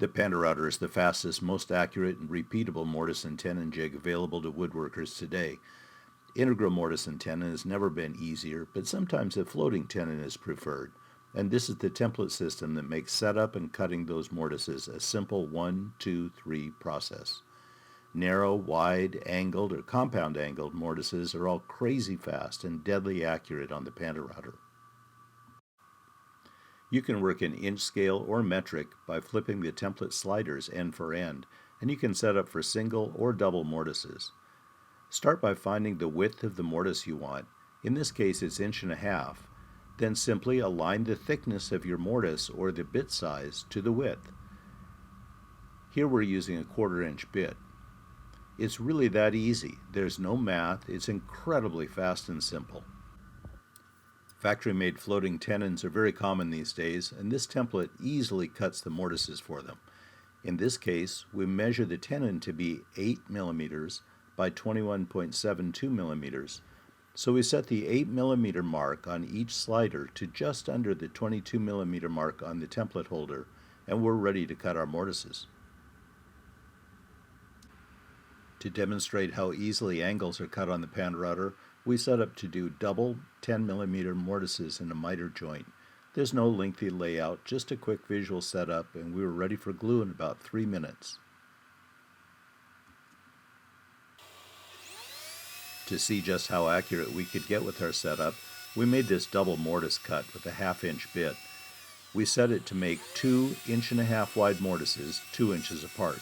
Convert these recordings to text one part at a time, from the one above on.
The PantoRouter is the fastest, most accurate, and repeatable mortise and tenon jig available to woodworkers today. Integral mortise and tenon has never been easier, but sometimes a floating tenon is preferred, and this is the template system that makes setup and cutting those mortises a simple 1, 2, 3 process. Narrow, wide, angled, or compound angled mortises are all crazy fast and deadly accurate on the PantoRouter. You can work in inch scale or metric by flipping the template sliders end for end, and you can set up for single or double mortises. Start by finding the width of the mortise you want. In this case it's 1.5 inches. Then simply align the thickness of your mortise or the bit size to the width. Here we're using a 1/4 inch bit. It's really that easy. There's no math. It's incredibly fast and simple. Factory-made floating tenons are very common these days, and this template easily cuts the mortises for them. In this case, we measure the tenon to be 8 millimeters by 21.72 millimeters. So we set the 8 millimeter mark on each slider to just under the 22 millimeter mark on the template holder, and we're ready to cut our mortises. To demonstrate how easily angles are cut on the PantoRouter, we set up to do double 10 millimeter mortises in a miter joint. There's no lengthy layout, just a quick visual setup, and we were ready for glue in about 3 minutes. To see just how accurate we could get with our setup, we made this double mortise cut with a 1/2 inch bit. We set it to make 2 1.5 inch wide mortises 2 inches apart.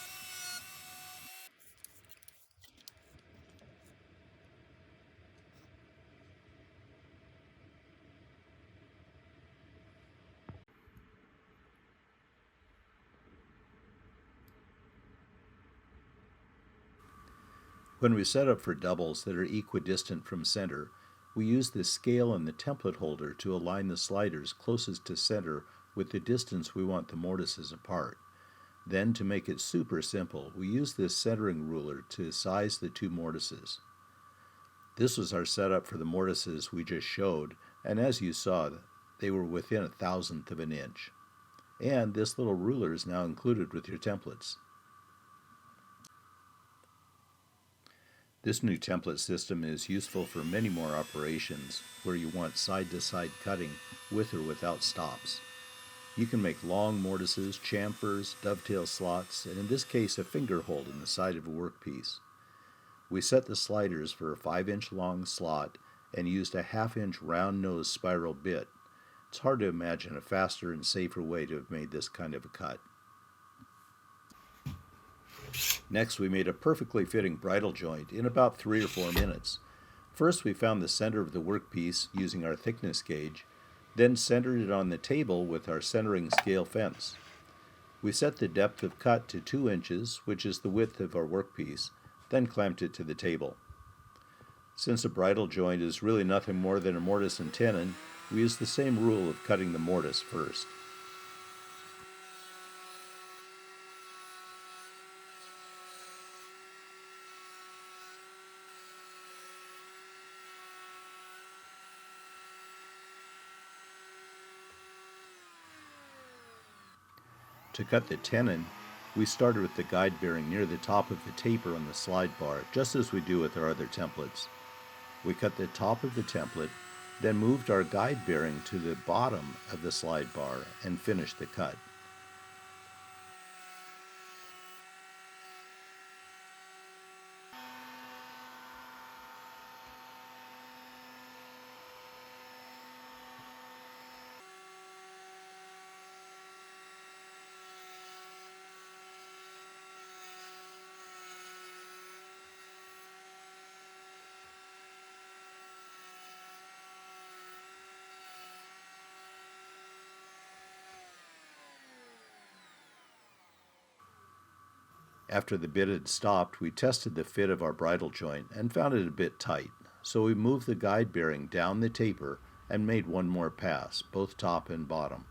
When we set up for doubles that are equidistant from center, we use the scale in the template holder to align the sliders closest to center with the distance we want the mortises apart. Then, to make it super simple, we use this centering ruler to size the two mortises. This was our setup for the mortises we just showed, and as you saw, they were within 1/1000th of an inch. And this little ruler is now included with your templates. This new template system is useful for many more operations where you want side-to-side cutting with or without stops. You can make long mortises, chamfers, dovetail slots, and in this case a finger hold in the side of a workpiece. We set the sliders for a 5-inch long slot and used a 1/2 inch round nose spiral bit. It's hard to imagine a faster and safer way to have made this kind of a cut. Next, we made a perfectly fitting bridle joint in about 3 or 4 minutes. First, we found the center of the workpiece using our thickness gauge, then centered it on the table with our centering scale fence. We set the depth of cut to 2 inches, which is the width of our workpiece, then clamped it to the table. Since a bridle joint is really nothing more than a mortise and tenon, we use the same rule of cutting the mortise first. To cut the tenon, we started with the guide bearing near the top of the taper on the slide bar, just as we do with our other templates. We cut the top of the template, then moved our guide bearing to the bottom of the slide bar and finished the cut. After the bit had stopped, we tested the fit of our bridle joint and found it a bit tight, so we moved the guide bearing down the taper and made one more pass, both top and bottom.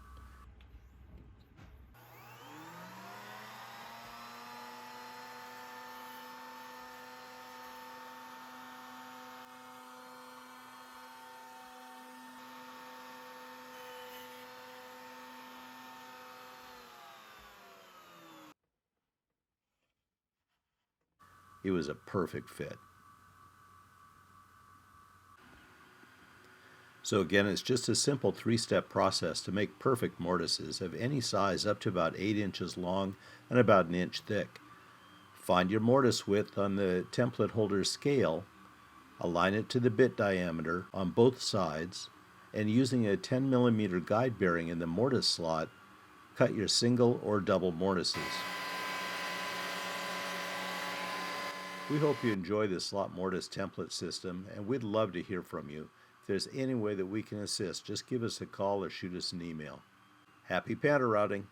It was a perfect fit. So again, it's just a simple 3-step process to make perfect mortises of any size up to about 8 inches long and about an inch thick. Find your mortise width on the template holder scale, align it to the bit diameter on both sides, and using a 10 millimeter guide bearing in the mortise slot, cut your single or double mortises. We hope you enjoy the slot mortise template system, and we'd love to hear from you. If there's any way that we can assist, just give us a call or shoot us an email. Happy PantoRouting!